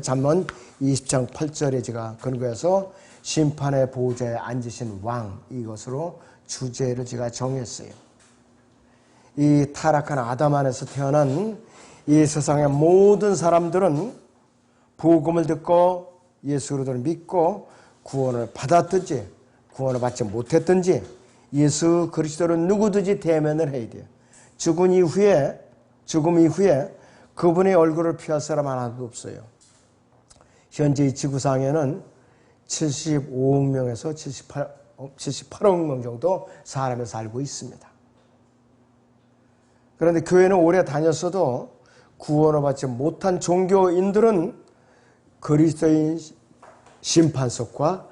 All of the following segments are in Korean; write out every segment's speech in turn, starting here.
잠언 20장 8절에 제가 근거해서 심판의 보호자에 앉으신 왕, 이것으로 주제를 제가 정했어요. 이 타락한 아담 안에서 태어난 이 세상의 모든 사람들은 복음을 듣고 예수 그리스도를 믿고 구원을 받았든지 구원을 받지 못했든지 예수 그리스도를 누구든지 대면을 해야 돼요. 죽음 이후에 그분의 얼굴을 피할 사람 하나도 없어요. 현재 이 지구상에는 75억 명에서 78억 명 정도 사람이 살고 있습니다. 그런데 교회는 오래 다녔어도 구원을 받지 못한 종교인들은 그리스도인 심판석과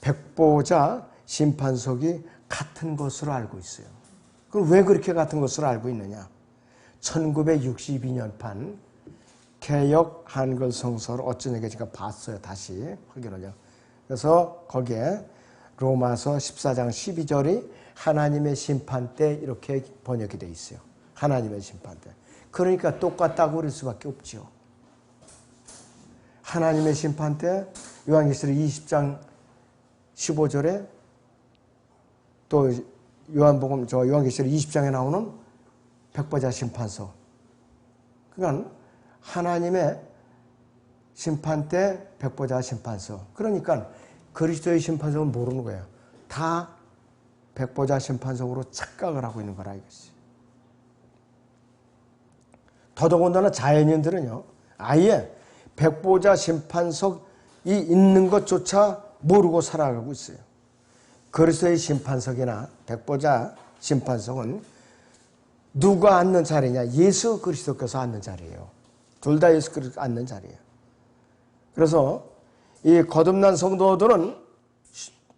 백보자 심판석이 같은 것으로 알고 있어요. 그럼 왜 그렇게 같은 것으로 알고 있느냐? 1962년판 개역 한글 성서를 어쩌냐고 제가 봤어요. 다시 확인하려. 그래서 거기에 로마서 14장 12절이 하나님의 심판 때 이렇게 번역이 되어 있어요. 하나님의 심판 때. 그러니까 똑같다고 그럴 수밖에 없죠. 하나님의 심판 때 요한계시록 20장 15절에 또 요한계시록 20장에 나오는 백보자 심판서. 그러니까 하나님의 심판 때 백보자 심판서. 그러니까 그리스도의 심판석은 모르는 거예요. 다 백보자 심판석으로 착각을 하고 있는 거라 이것이. 더더군다나 자연인들은요, 아예 백보자 심판석이 있는 것조차 모르고 살아가고 있어요. 그리스도의 심판석이나 백보자 심판석은 누가 앉는 자리냐? 예수 그리스도께서 앉는 자리예요. 둘 다 예수 그리스도 앉는 자리예요. 그래서 이 거듭난 성도들은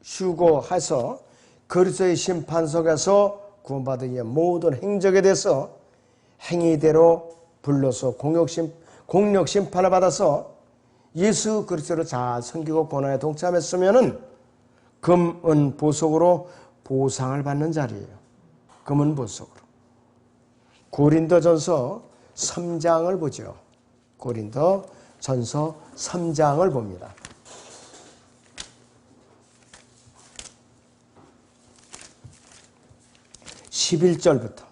휴거해서 그리스도의 심판석에서 구원받은 이의 모든 행적에 대해서 행위대로 불러서 공력 심판을 받아서 예수 그리스도를 잘 섬기고 고난에 동참했으면은 금, 은, 보석으로 보상을 받는 자리예요. 금은 보석으로. 고린도전서 3장을 보죠. 고린도전서 3장을 봅니다. 11절부터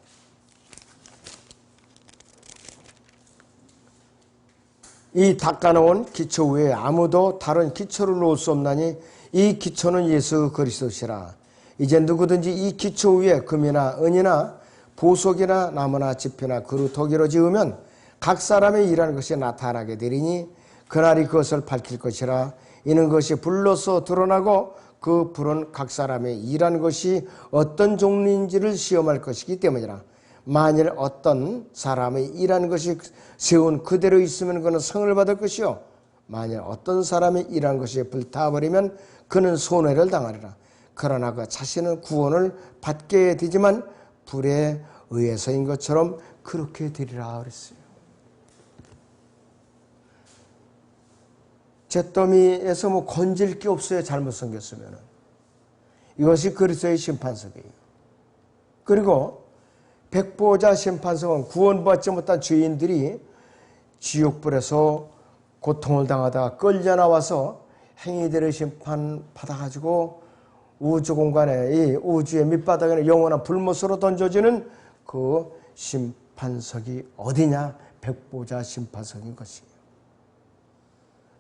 이 닦아놓은 기초 외에 아무도 다른 기초를 놓을 수 없나니 이 기초는 예수 그리스도시라. 이제 누구든지 이 기초 위에 금이나 은이나 보석이나 나무나 지피나 그루 토기로 지으면 각 사람의 일하는 것이 나타나게 되리니 그날이 그것을 밝힐 것이라. 이는 그것이 불로서 드러나고 그 불은 각 사람의 일하는 것이 어떤 종류인지를 시험할 것이기 때문이라. 만일 어떤 사람의 일하는 것이 세운 그대로 있으면 그는 상을 받을 것이요, 만일 어떤 사람의 일하는 것이 불타버리면 그는 손해를 당하리라. 그러나 그 자신은 구원을 받게 되지만 불에 의해서인 것처럼 그렇게 되리라 그랬어요. 잿더미에서 뭐 건질 게 없어요. 잘못 생겼으면. 이것이 그리스도의 심판석이에요. 그리고 백보자 심판석은 구원받지 못한 죄인들이 지옥불에서 고통을 당하다가 끌려 나와서 행위대로 심판 받아가지고 우주 공간에, 이 우주의 밑바닥에는 영원한 불못으로 던져지는 그 심판석이 어디냐? 백보자 심판석인 것이에요.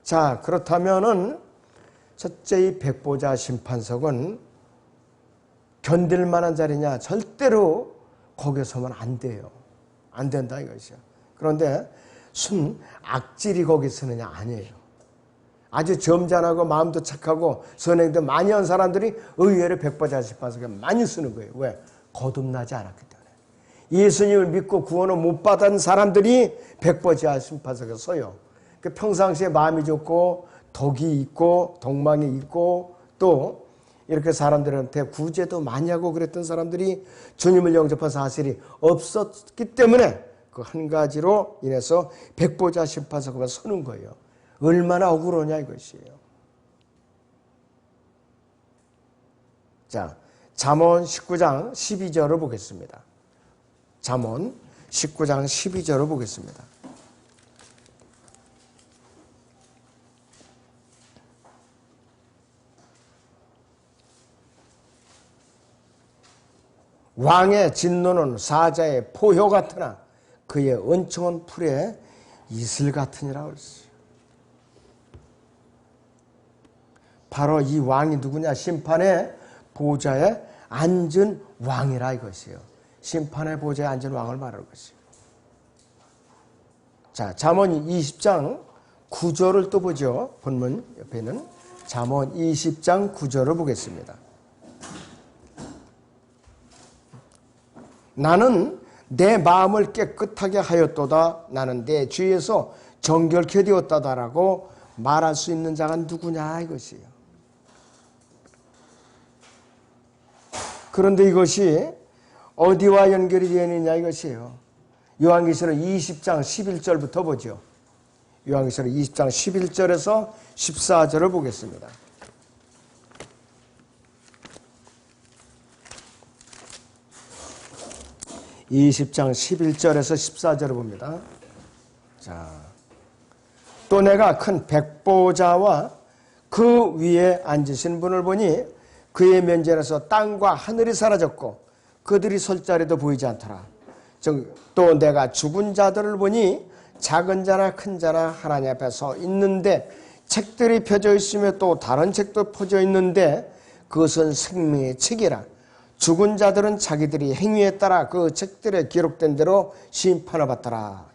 자, 그렇다면은 첫째 이 백보자 심판석은 견딜 만한 자리냐? 절대로 거기에 서면 안 돼요. 안 된다 이것이요. 그런데 악질이 거기 서느냐? 아니에요. 아주 점잖하고 마음도 착하고 선행도 많이 한 사람들이 의외로 백보자 심판석에 많이 쓰는 거예요. 왜? 거듭나지 않았기 때문에. 예수님을 믿고 구원을 못 받은 사람들이 백보자 심판석에 서요. 평상시에 마음이 좋고 덕이 있고 덕망이 있고 또 이렇게 사람들한테 구제도 많이 하고 그랬던 사람들이 주님을 영접한 사실이 없었기 때문에 그 한 가지로 인해서 백보자 심판석에 서는 거예요. 얼마나 억울하냐 이것이에요. 자, 잠언 19장 12절을 보겠습니다. 잠언 19장 12절을 보겠습니다. 왕의 진노는 사자의 포효 같으나 그의 은총은 풀의 이슬 같으니라 그랬어요. 바로 이 왕이 누구냐? 심판의 보좌에 앉은 왕이라 이것이에요. 심판의 보좌에 앉은 왕을 말하는 것이에요. 자, 잠언 20장 9절을 또 보죠. 본문 옆에는 잠언 20장 9절을 보겠습니다. 나는 내 마음을 깨끗하게 하였도다. 나는 내 주위에서 정결케 되었다라고 말할 수 있는 자가 누구냐 이것이에요. 그런데 이것이 어디와 연결이 되어 있느냐 이것이에요. 요한계시록 20장 11절부터 보죠. 요한계시록 20장 11절에서 14절을 보겠습니다. (20장 11절에서 14절을 봅니다. 자, 또 내가 큰 백보자와 그 위에 앉으신 분을 보니 그의 면전에서 땅과 하늘이 사라졌고 그들이 설 자리도 보이지 않더라. 또 내가 죽은 자들을 보니 작은 자나 큰 자나 하나님 앞에 서 있는데 책들이 펴져 있으며 또 다른 책도 펴져 있는데 그것은 생명의 책이라. 죽은 자들은 자기들이 행위에 따라 그 책들에 기록된 대로 심판을 받더라.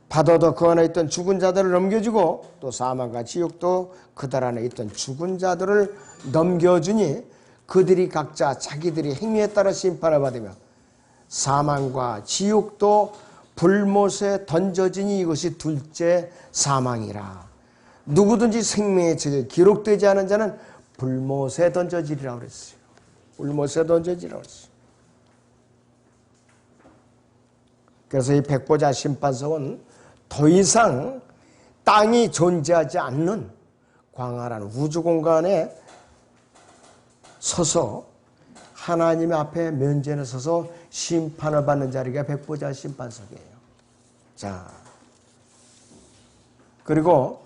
받아도 그 안에 있던 죽은 자들을 넘겨주고 또 사망과 지옥도 그들 안에 있던 죽은 자들을 넘겨주니 그들이 각자 자기들이 행위에 따라 심판을 받으며 사망과 지옥도 불못에 던져지니 이것이 둘째 사망이라. 누구든지 생명의 책에 기록되지 않은 자는 불못에 던져지리라고 그랬어요. 불못에 던져지라고 그랬어요. 그래서 이 백보자 심판석은 더 이상 땅이 존재하지 않는 광활한 우주 공간에 서서 하나님 앞에 면전에 서서 심판을 받는 자리가 백보자 심판석이에요. 자, 그리고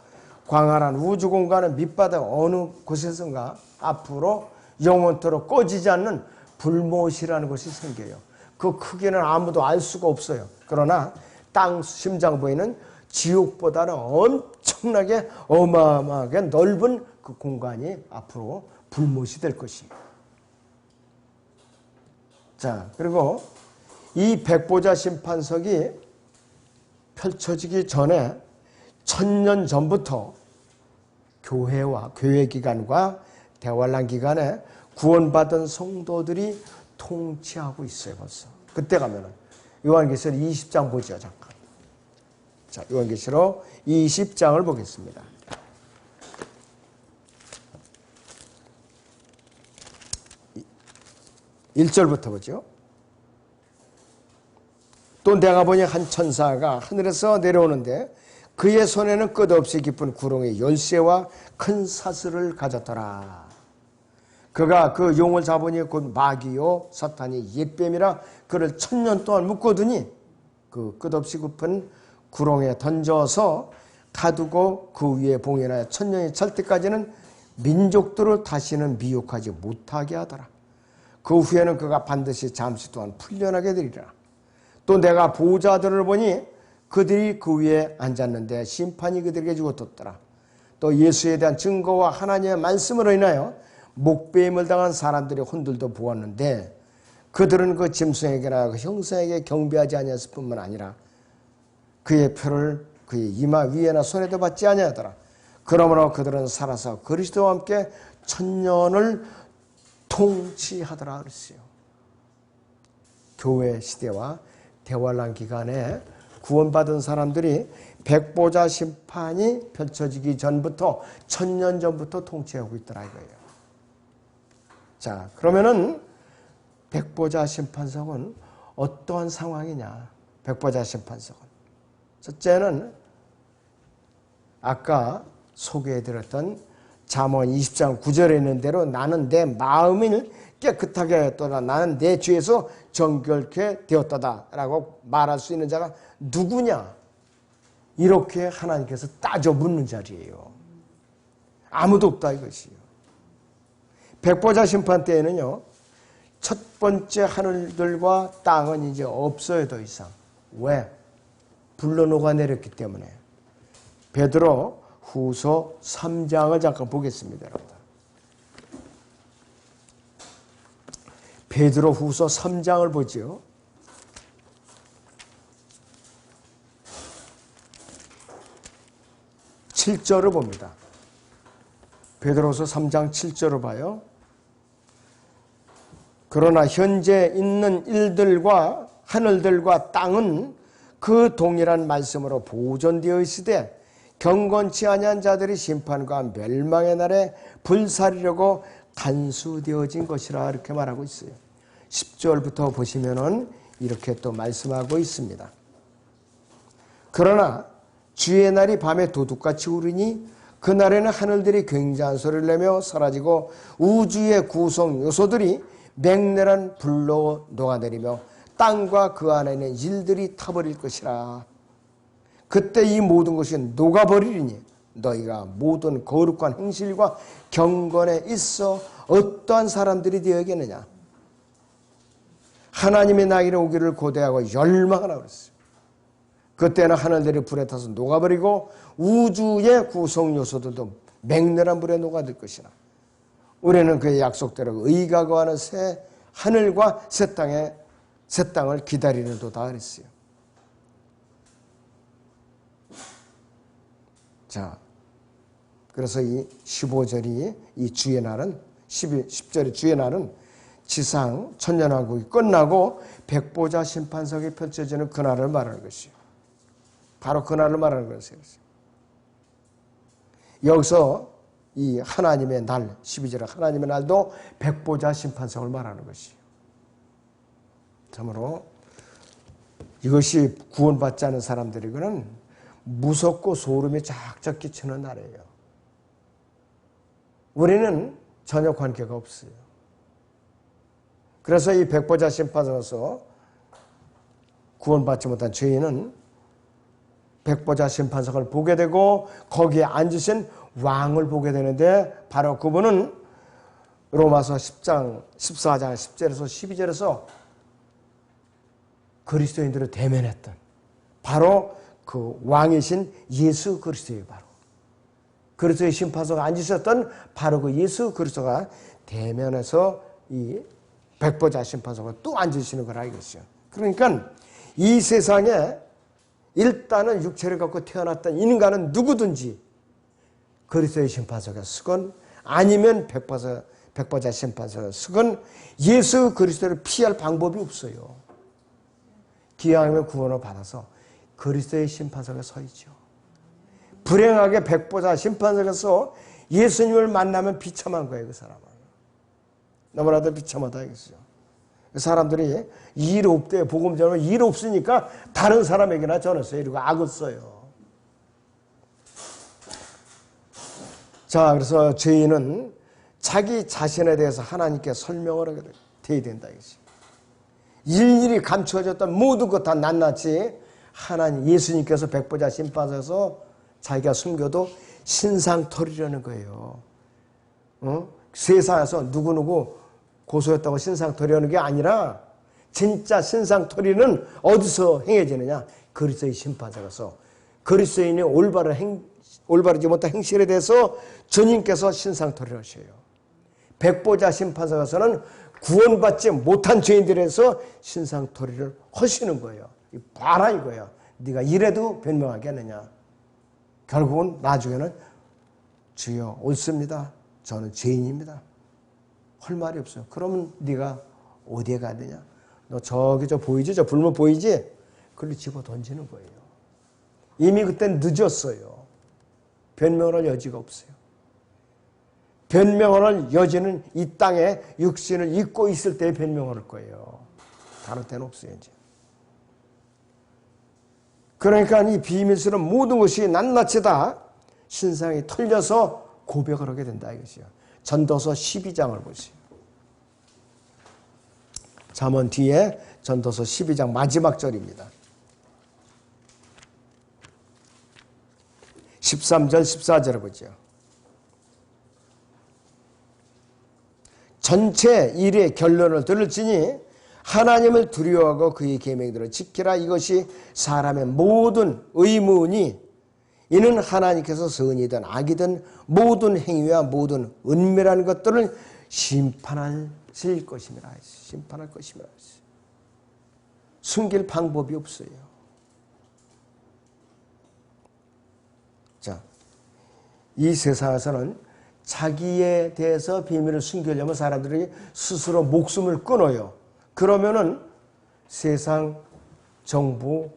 광활한 우주 공간의 밑바닥 어느 곳에선가 앞으로 영원토록 꺼지지 않는 불못이라는 것이 생겨요. 그 크기는 아무도 알 수가 없어요. 그러나 땅 심장부에는 지옥보다는 엄청나게 어마어마하게 넓은 그 공간이 앞으로 불못이 될 것이에요. 자, 그리고 이 백보자 심판석이 펼쳐지기 전에 1000년 전부터 교회와 교회기관과 대환란 기간에 구원받은 성도들이 통치하고 있어요. 벌써 그때 가면은 요한계시록 20장 보죠. 잠깐. 자, 요한계시록 20장을 보겠습니다. 1절부터 보죠. 또 내가 보니 한 천사가 하늘에서 내려오는데 그의 손에는 끝없이 깊은 구렁의 열쇠와 큰 사슬을 가졌더라. 그가 그 용을 잡으니 곧 마귀요 사탄이 옛뱀이라 그를 1000년 동안 묶어두니 그 끝없이 깊은 구렁에 던져서 가두고 그 위에 봉인하여 1000년이 찰 때까지는 민족들을 다시는 미혹하지 못하게 하더라. 그 후에는 그가 반드시 잠시 동안 풀려나게 되리라. 또 내가 보호자들을 보니 그들이 그 위에 앉았는데 심판이 그들에게 주어졌더라. 또 예수에 대한 증거와 하나님의 말씀으로 인하여 목배임을 당한 사람들의 혼들도 보았는데 그들은 그 짐승에게나 그 형상에게 경배하지 아니했을 뿐만 아니라 그의 표를 그의 이마 위에나 손에도 받지 아니하더라. 그러므로 그들은 살아서 그리스도와 함께 1000년을 통치하더라 그랬어요. 교회 시대와 대환란 기간에 구원받은 사람들이 백보자 심판이 펼쳐지기 전부터 1000년 전부터 통치하고 있더라 이거예요. 자, 그러면은 백보자 심판석은 어떠한 상황이냐? 백보자 심판석은 첫째는 아까 소개해드렸던 잠언 20장 9절에 있는 대로 나는 내 마음을 깨끗하게 하였도다. 나는 내 죄에서 정결케 되었다 라고 말할 수 있는 자가 누구냐? 이렇게 하나님께서 따져 묻는 자리예요. 아무도 없다 이것이요. 백보자 심판 때에는요, 첫 번째 하늘들과 땅은 이제 없어요, 더 이상. 왜? 불로 녹아내렸기 때문에. 베드로 후서 3장을 잠깐 보겠습니다, 여러분. 베드로 후서 3장을 보죠. 7절을 봅니다. 베드로후서 3장 7절을 봐요. 그러나 현재 있는 일들과 하늘들과 땅은 그 동일한 말씀으로 보존되어 있으되 경건치 아니한 자들이 심판과 멸망의 날에 불사르려고 간수되어진 것이라 이렇게 말하고 있어요. 10절부터 보시면은 이렇게 또 말씀하고 있습니다. 그러나 주의 날이 밤에 도둑같이 오르니 그날에는 하늘들이 굉장한 소리를 내며 사라지고 우주의 구성 요소들이 맹렬한 불로 녹아내리며 땅과 그 안에 있는 일들이 타버릴 것이라. 그때 이 모든 것이 녹아버리리니 너희가 모든 거룩한 행실과 경건에 있어 어떠한 사람들이 되어야겠느냐. 하나님의 나이를 오기를 고대하고 열망하라 그랬어요. 그때는 하늘들이 불에 타서 녹아버리고 우주의 구성 요소들도 맹렬한 불에 녹아들 것이라. 우리는 그의 약속대로 의가 거하는 새 하늘과 새 땅을 기다리는도다 그랬어요. 자, 그래서 이 15절이 이 주의 날은 10절의 주의 날은 지상 천년왕국이 끝나고 백보자 심판석이 펼쳐지는 그날을 말하는 것이에요. 바로 그날을 말하는 것이에요. 여기서 이 하나님의 날, 12절의 하나님의 날도 백보자 심판석을 말하는 것이에요. 참으로 이것이 구원받지 않은 사람들에게는 무섭고 소름이 쫙쫙 끼치는 날이에요. 우리는 전혀 관계가 없어요. 그래서 이 백보자 심판석에서 구원받지 못한 죄인은 백보자 심판석을 보게 되고 거기에 앉으신 왕을 보게 되는데 바로 그분은 로마서 10장 14장 10절에서 12절에서 그리스도인들을 대면했던 바로 그 왕이신 예수 그리스도예요. 바로 그리스도의 심판석에 앉으셨던 바로 그 예수 그리스도가 대면해서 이 백보자 심판석에 또 앉으시는 걸 알겠어요. 그러니까 이 세상에 일단은 육체를 갖고 태어났던 인간은 누구든지 그리스도의 심판석에 서건 아니면 백보자 심판석에 서건 예수 그리스도를 피할 방법이 없어요. 기왕이면 구원을 받아서 그리스도의 심판석에 서있죠. 불행하게 백보자 심판석에서 예수님을 만나면 비참한 거예요. 그 사람은. 너무나도 비참하다 이거죠. 사람들이 일 없대. 복음 전하면 일 없으니까 다른 사람에게나 전했어요. 이러고 악을 써요. 자, 그래서 죄인은 자기 자신에 대해서 하나님께 설명을 하게 돼야 된다 이거지. 일일이 감추어졌던 모든 것 다 낱낱이 하나님 예수님께서 백보자 심판석에서 자기가 숨겨도 신상털이라는 거예요. 세상에서 누구누구 고소했다고 신상털이라는 게 아니라 진짜 신상털이는 어디서 행해지느냐? 그리스도의 심판석에서 그리스도인이 올바르지 못한 행실에 대해서 주님께서 신상털이를 하셔요. 백보자 심판석에서는 구원받지 못한 죄인들에서 신상털이를 하시는 거예요. 봐라 이거야. 네가 이래도 변명하겠느냐. 결국은 나중에는 주여 옳습니다. 저는 죄인입니다. 할 말이 없어요. 그러면 네가 어디에 가야 되냐? 너 저기 저 보이지? 저 불문 보이지? 그걸 집어 던지는 거예요. 이미 그땐 늦었어요. 변명을 할 여지가 없어요. 변명을 할 여지는 이 땅에 육신을 입고 있을 때 변명을 할 거예요. 다른 때는 없어요. 이제. 그러니까 이 비밀스러운 모든 것이 낱낱이 다 신상이 털려서 고백을 하게 된다 이것이요. 전도서 12장을 보세요. 잠언 뒤에 전도서 12장 마지막 절입니다. 13절 14절을 보죠. 전체 일의 결론을 들을지니 하나님을 두려워하고 그의 계명들을 지키라. 이것이 사람의 모든 의무니 이는 하나님께서 선이든 악이든 모든 행위와 모든 은밀한 것들을 심판하실 것입니다. 심판할 것입니다. 숨길 방법이 없어요. 자, 이 세상에서는 자기에 대해서 비밀을 숨기려면 사람들이 스스로 목숨을 끊어요. 그러면은 세상 정부에서는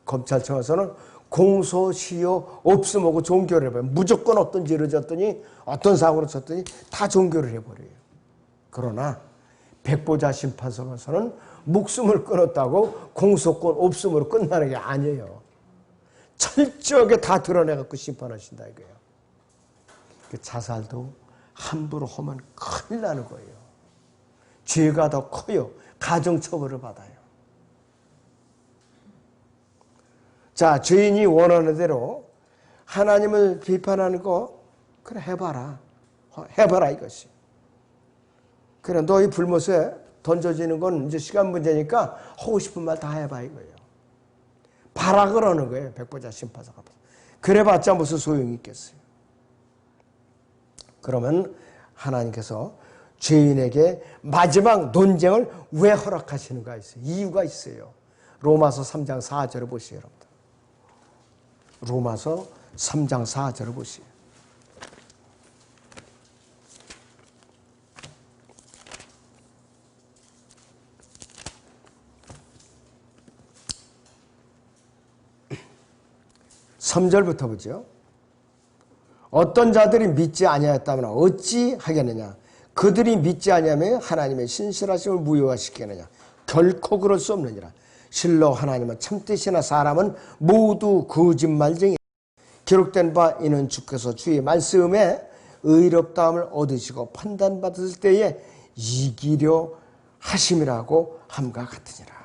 검찰청에서는 공소시효 없음하고 종결을 해버려요. 무조건 어떤 죄를 졌더니 어떤 사고를 쳤더니 다 종결을 해버려요. 그러나 백보자 심판서에서는 목숨을 끊었다고 공소권 없음으로 끝나는 게 아니에요. 철저하게 다 드러내갖고 심판하신다 이거예요. 자살도 함부로 하면 큰일 나는 거예요. 죄가 더 커요. 가정처벌을 받아요. 자, 죄인이 원하는 대로 하나님을 비판하는 거 그래 해봐라. 해봐라 이것이. 그래 너희 불못에 던져지는 건 이제 시간 문제니까 하고 싶은 말 다 해봐 이거예요. 봐라 그러는 거예요. 백보자 심판서가. 그래봤자 무슨 소용이 있겠어요. 그러면 하나님께서 죄인에게 마지막 논쟁을 왜 허락하시는가 있어요. 이유가 있어요. 로마서 3장 4절을 보시죠. 여러분들. 로마서 3장 4절을 보시죠. (3절부터) 보죠. 어떤 자들이 믿지 아니하였다면 어찌 하겠느냐. 그들이 믿지 아니하면 하나님의 신실하심을 무효화시키느냐. 결코 그럴 수 없느니라. 실로 하나님은 참되시나 사람은 모두 거짓말쟁이. 기록된 바 이는 주께서 주의 말씀에 의롭다함을 얻으시고 판단받을 때에 이기려 하심이라고 함과 같으니라.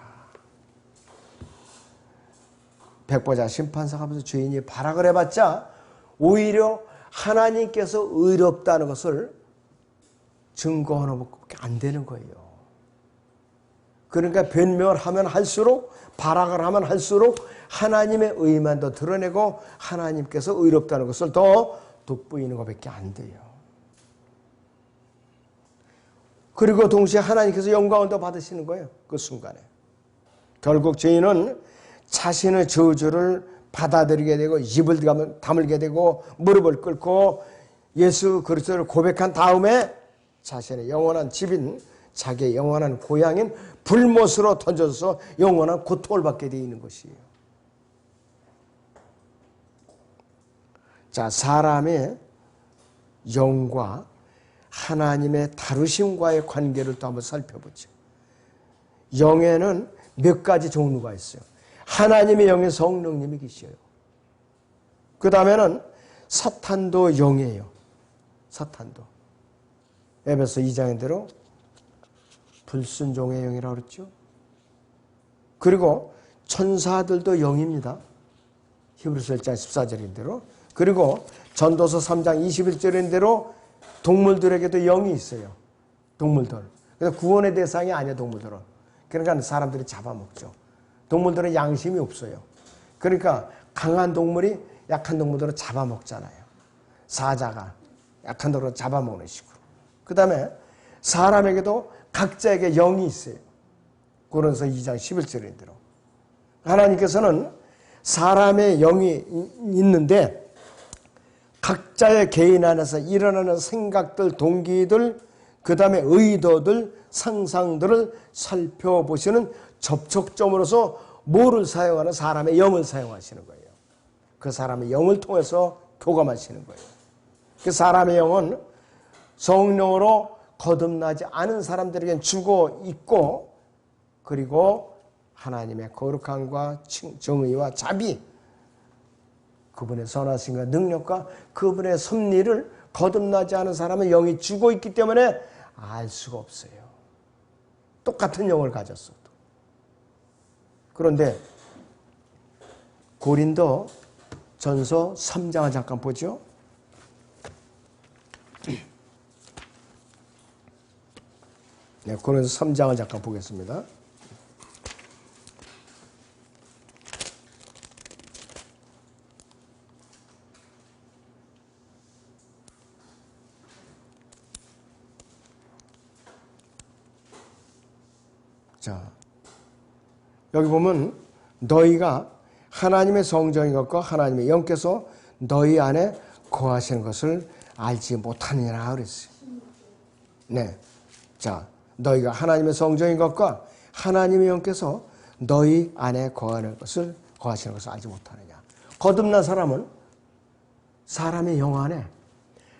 백보자 심판서가 하면서 죄인이 발악을 해봤자 오히려 하나님께서 의롭다는 것을 증거하는 것밖에 안 되는 거예요. 그러니까 변명을 하면 할수록 발악을 하면 할수록 하나님의 의만 더 드러내고 하나님께서 의롭다는 것을 더 돋보이는 것밖에 안 돼요. 그리고 동시에 하나님께서 영광을 더 받으시는 거예요. 그 순간에. 결국 죄인은 자신의 저주를 받아들이게 되고 입을 다물게 되고 무릎을 꿇고 예수 그리스도를 고백한 다음에 자신의 영원한 집인 자기의 영원한 고향인 불못으로 던져서 영원한 고통을 받게 되어 있는 것이에요. 자, 사람의 영과 하나님의 다루심과의 관계를 또 한번 살펴보죠. 영에는 몇 가지 종류가 있어요. 하나님의 영의 성령님이 계셔요. 그 다음에는 사탄도 영이에요. 사탄도. 에베소 2장인 대로 불순종의 영이라고 그랬죠. 그리고 천사들도 영입니다. 히브리서 1장 14절인 대로. 그리고 전도서 3장 21절인 대로 동물들에게도 영이 있어요. 동물들. 그래서 구원의 대상이 아니에요. 동물들은. 그러니까 사람들이 잡아먹죠. 동물들은 양심이 없어요. 그러니까 강한 동물이 약한 동물들을 잡아먹잖아요. 사자가 약한 동물을 잡아먹는 식으로. 그 다음에 사람에게도 각자에게 영이 있어요. 고린도서 2장 11절인 대로. 하나님께서는 사람의 영이 있는데 각자의 개인 안에서 일어나는 생각들, 동기들, 그 다음에 의도들, 상상들을 살펴보시는 접촉점으로서 뭐를 사용하는 사람의 영을 사용하시는 거예요. 그 사람의 영을 통해서 교감하시는 거예요. 그 사람의 영은 성령으로 거듭나지 않은 사람들에게는 죽어 있고 그리고 하나님의 거룩함과 정의와 자비 그분의 선하심과 능력과 그분의 섭리를 거듭나지 않은 사람은 영이 죽어 있기 때문에 알 수가 없어요. 똑같은 영을 가졌어도. 그런데 고린도 전서 3장을 잠깐 보죠. 네, 고린도서 3장을 잠깐 보겠습니다. 자, 여기 보면 너희가 하나님의 성정인 것과 하나님의 영께서 너희 안에 거하시는 것을 알지 못하느니라 그랬어요. 네, 자, 너희가 하나님의 성정인 것과 하나님의 영께서 너희 안에 거하시는 것을 알지 못하느냐. 거듭난 사람은 사람의 영 안에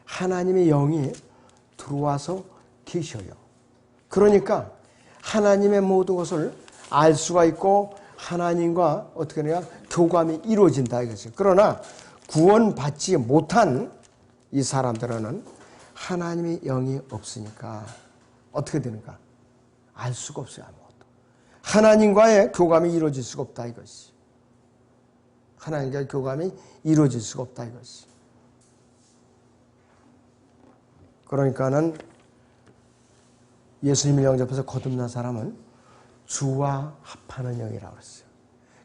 하나님의 영이 들어와서 계셔요. 그러니까 하나님의 모든 것을 알 수가 있고 하나님과 어떻게 하냐 교감이 이루어진다 이거죠. 그러나 구원받지 못한 이 사람들은 하나님의 영이 없으니까 어떻게 되는가? 알 수가 없어요. 아무것도. 하나님과의 교감이 이루어질 수가 없다 이것이. 하나님과의 교감이 이루어질 수가 없다 이것이. 그러니까는 예수님을 영접해서 거듭난 사람은 주와 합하는 영이라고 그랬어요.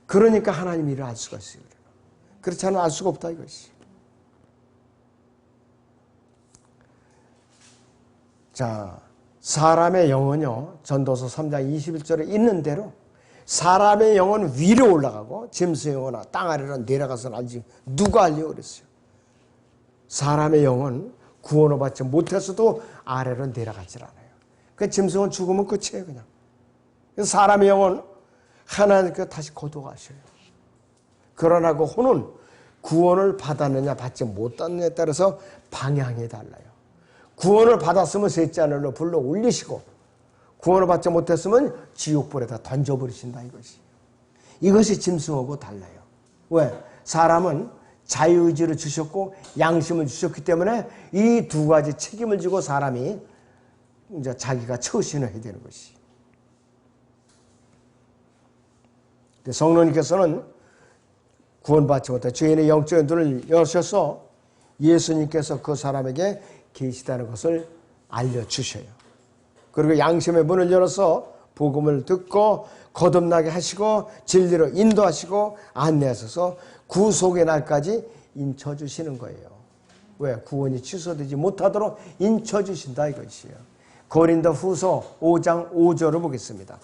그러니까 하나님 일을 알 수가 있어요. 그렇지 않으면 알 수가 없다 이것이. 자, 사람의 영은요, 전도서 3장 21절에 있는 대로 사람의 영은 위로 올라가고 짐승의 영은 땅 아래로 내려가서는 알지 누가 알려 그랬어요. 사람의 영은 구원을 받지 못해서도 아래로 내려가질 않아요. 그 짐승은 죽으면 끝이에요 그냥. 그래서 사람의 영은 하나님께 다시 거둬가셔요. 그러나 그 혼은 구원을 받았느냐 받지 못했느냐에 따라서 방향이 달라요. 구원을 받았으면 셋째 하늘로 불러 올리시고 구원을 받지 못했으면 지옥불에다 던져버리신다 이것이. 이것이 짐승하고 달라요. 왜? 사람은 자유의지를 주셨고 양심을 주셨기 때문에 이 두 가지 책임을 지고 사람이 이제 자기가 처신을 해야 되는 것이. 성령님께서는 구원받지 못한 죄인의 영적인 눈을 여셔서 예수님께서 그 사람에게 계시다는 것을 알려주셔요. 그리고 양심의 문을 열어서 복음을 듣고 거듭나게 하시고 진리로 인도하시고 안내하셔서 구속의 날까지 인쳐주시는 거예요. 왜? 구원이 취소되지 못하도록 인쳐주신다 이것이에요. 고린도 후서 5장 5절을 보겠습니다.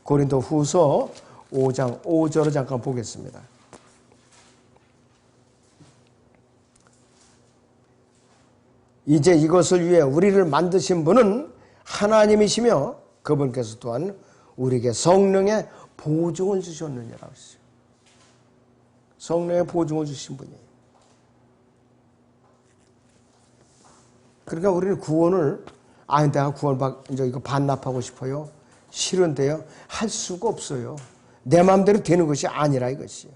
고린도 후서 5장 5절을 잠깐 보겠습니다. 이제 이것을 위해 우리를 만드신 분은 하나님이시며 그분께서 또한 우리에게 성령의 보증을 주셨느냐라고 했어요. 성령의 보증을 주신 분이에요. 그러니까 우리는 구원을 내가 이제 이거 반납하고 싶어요. 싫은데요. 할 수가 없어요. 내 마음대로 되는 것이 아니라 이것이요.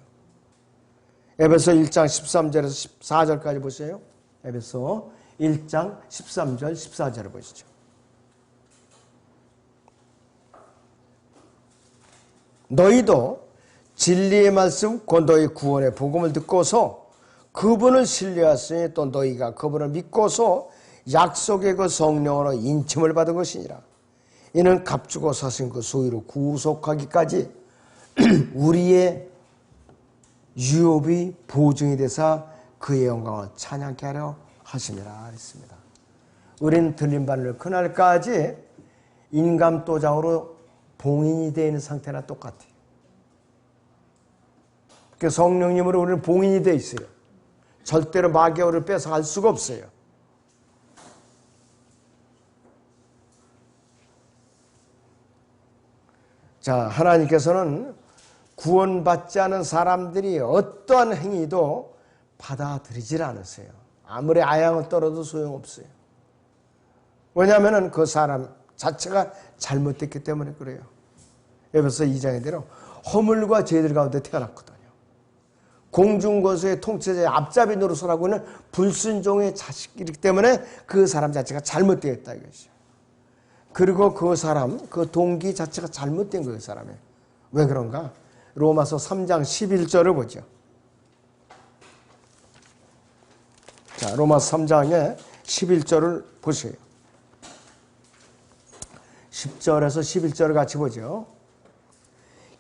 에베소 1장 13절에서 14절까지 보세요. 에베소 1장 13절 14절을 보시죠. 너희도 진리의 말씀 곧 너희 구원의 복음을 듣고서 그분을 신뢰하였으니 또 너희가 그분을 믿고서 약속의 그 성령으로 인침을 받은 것이니라. 이는 값주고 사신 그 소유로 구속하기까지 우리의 유업이 보증이 되사 그의 영광을 찬양케 하려 하시니라 했습니다. 우린 들림 받는 그날까지 인감도장으로 봉인이 되어 있는 상태나 똑같아요. 그 성령님으로 우리는 봉인이 되어 있어요. 절대로 마귀가 우리를 뺏어갈 수가 없어요. 자, 하나님께서는 구원받지 않은 사람들이 어떠한 행위도 받아들이질 않으세요. 아무리 아양을 떨어도 소용없어요. 왜냐하면 그 사람 자체가 잘못됐기 때문에 그래요. 에베소 2장에 대로 허물과 죄들 가운데 태어났거든요. 공중거수의 통치자의 앞잡이 노릇을 하고 있는 불순종의 자식이기 때문에 그 사람 자체가 잘못되어 있다 이것이죠. 그리고 그 사람, 그 동기 자체가 잘못된 거예요, 사람이. 왜 그런가? 로마서 3장 11절을 보죠. 자, 로마서 3장의 11절을 보세요. 10절에서 11절을 같이 보죠.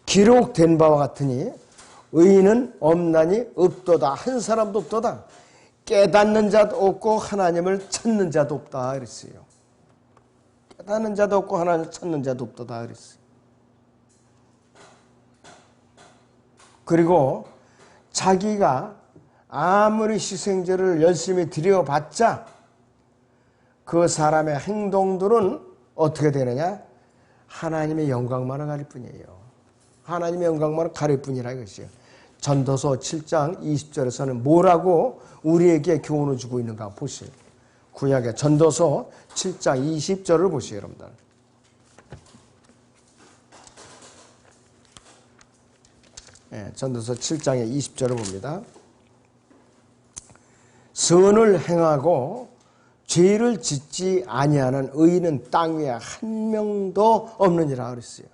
기록된 바와 같으니 의인은 없나니 없도다. 한 사람도 없도다. 깨닫는 자도 없고 하나님을 찾는 자도 없다 그랬어요. 깨닫는 자도 없고 하나님을 찾는 자도 없도다 그랬어요. 그리고 자기가 아무리 희생제를 열심히 드려봤자 그 사람의 행동들은 어떻게 되느냐? 하나님의 영광만을 가릴 뿐이에요. 하나님의 영광만을 가릴 뿐이라 이것이에요. 전도서 7장 20절에서는 뭐라고 우리에게 교훈을 주고 있는가 보세요. 구약의 전도서 7장 20절을 보세요, 여러분들. 네, 전도서 7장의 20절을 봅니다. 선을 행하고 죄를 짓지 아니하는 의인은 땅 위에 한 명도 없느니라 그랬어요.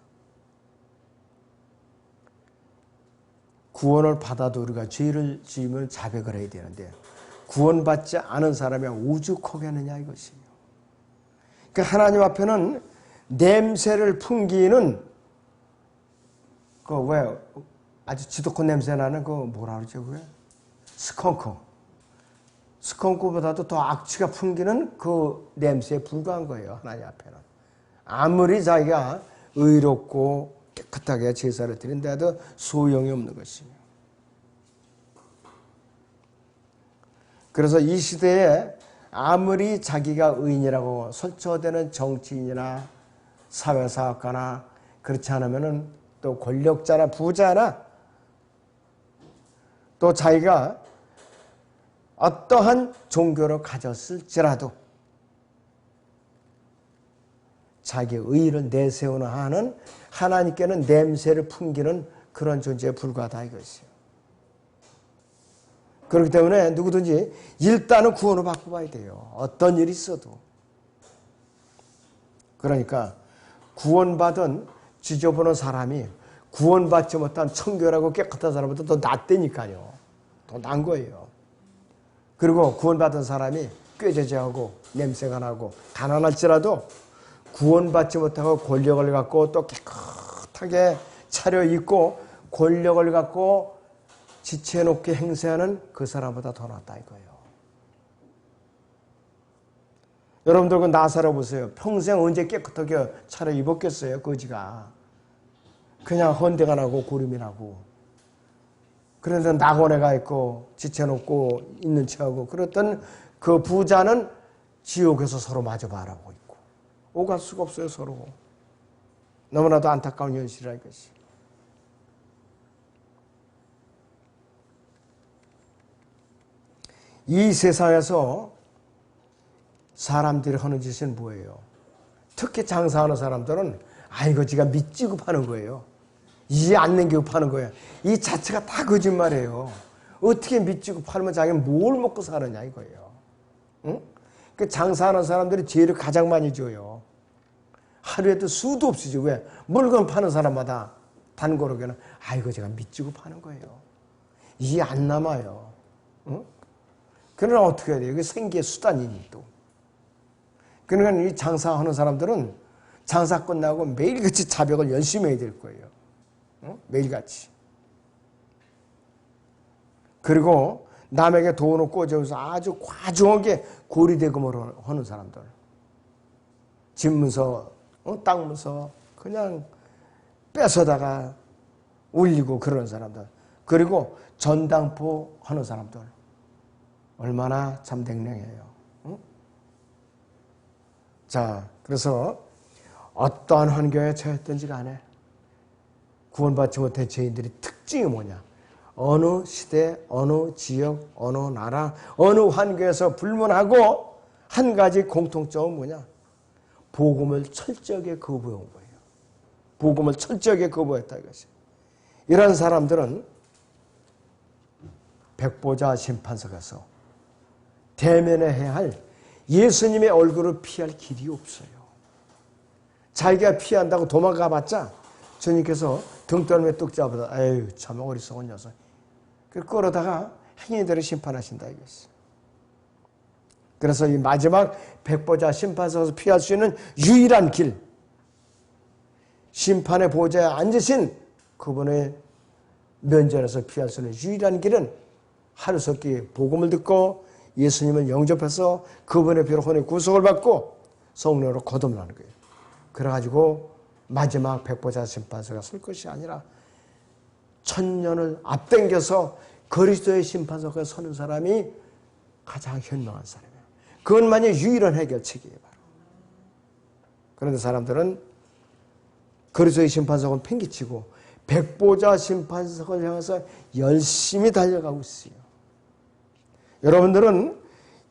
구원을 받아도 우리가 죄를 지으면 자백을 해야 되는데 구원받지 않은 사람이 오죽하겠느냐 이것이에요. 그러니까 하나님 앞에는 냄새를 풍기는 그 왜 아주 지독한 냄새 나는 그 뭐라 그러죠 그게? 스컹크보다도 더 악취가 풍기는 그 냄새에 불과한 거예요. 하나님 앞에는. 아무리 자기가 의롭고 깨끗하게 제사를 드린다도 소용이 없는 것이에요. 그래서 이 시대에 아무리 자기가 의인이라고 설쳐되는 정치인이나 사회사업가나 그렇지 않으면은 또 권력자나 부자나 또 자기가 어떠한 종교를 가졌을지라도 자기의 의의를 내세우는 한은 하나님께는 냄새를 풍기는 그런 존재에 불과하다 이것이에요. 그렇기 때문에 누구든지 일단은 구원을 받고 봐야 돼요. 어떤 일이 있어도. 그러니까 구원받은 지저분한 사람이 구원받지 못한 청결하고 깨끗한 사람보다 더 낫다니까요. 더 난 거예요. 그리고 구원받은 사람이 꾀죄죄하고 냄새가 나고 가난할지라도 구원받지 못하고 권력을 갖고 또 깨끗하게 차려입고 권력을 갖고 지체놓게 행세하는 그 사람보다 더 낫다 이거예요. 여러분들 그 나사로 보세요. 평생 언제 깨끗하게 차려입었겠어요 거지가. 그냥 헌데가 나고 고름이 나고 그런데 낙원에 가 있고 지체놓고 있는 체하고 그랬던 그 부자는 지옥에서 서로 마주 바라보고 있고 오갈 수가 없어요 서로. 너무나도 안타까운 현실이라 이것이. 이 세상에서 사람들이 하는 짓은 뭐예요? 특히 장사하는 사람들은 아이고 지가 밑지급하는 거예요. 이해 않는 기업하는 거예요. 이 자체가 다 거짓말이에요. 어떻게 밑지고 팔면 자기는 뭘 먹고 사느냐 이거예요. 응? 그 장사하는 사람들이 죄를 가장 많이 줘요. 하루에도 수도 없이 줘. 왜? 물건 파는 사람마다 단고르게는 아이고 제가 밑지고 파는 거예요. 이해 안 남아요. 응? 그러나 어떻게 해야 돼요? 이게 생계의 수단이니 또. 그러니까 이 장사하는 사람들은 장사 끝나고 매일같이 자백을 열심히 해야 될 거예요. 매일같이. 그리고 남에게 돈을 꿔줘서 아주 과중하게 고리대금을 하는 사람들. 집 문서, 땅 문서 그냥 뺏어다가 올리고 그러는 사람들. 그리고 전당포 하는 사람들. 얼마나 참 냉랭해요. 응? 자, 그래서 어떠한 환경에 처했든지 간에 구원받지 못한 죄인들의 특징이 뭐냐? 어느 시대, 어느 지역, 어느 나라, 어느 환경에서 불문하고 한 가지 공통점은 뭐냐? 복음을 철저하게 거부해온 거예요. 복음을 철저하게 거부했다 이것이. 이런 사람들은 백보자 심판석에서 대면해야 할 예수님의 얼굴을 피할 길이 없어요. 자기가 피한다고 도망가봤자 주님께서 등떠름에 뚝 잡아서 아유 참 어리석은 녀석. 그러다가 행위대로 심판하신다 이것이. 그래서 이 마지막 백보자 심판서에서 피할 수 있는 유일한 길, 심판의 보좌에 앉으신 그분의 면전에서 피할 수 있는 유일한 길은 하루속히 복음을 듣고 예수님을 영접해서 그분의 피로 혼의 구속을 받고 성령으로 거듭나는 거예요. 그래가지고 마지막 백보자 심판서가 설 것이 아니라 천년을 앞당겨서 그리스도의 심판서에 서는 사람이 가장 현명한 사람이에요. 그것만이 유일한 해결책이에요. 바로. 그런데 사람들은 그리스도의 심판석은 팽개치고 백보자 심판석을 향해서 열심히 달려가고 있어요. 여러분들은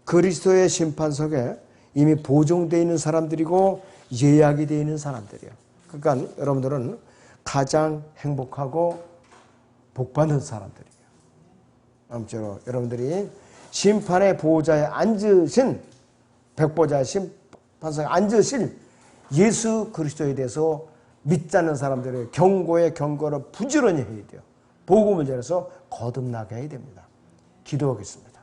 그리스도의 심판석에 이미 보존되어 있는 사람들이고 예약이 되어 있는 사람들이에요. 그러니까 여러분들은 가장 행복하고 복받는 사람들이에요. 아무쪼록 여러분들이 심판의 보호자에 앉으신 백보자 심판석에 앉으실 예수 그리스도에 대해서 믿지 않는 사람들의 경고에 경고를 부지런히 해야 돼요. 복음을 전해서 거듭나게 해야 됩니다. 기도하겠습니다.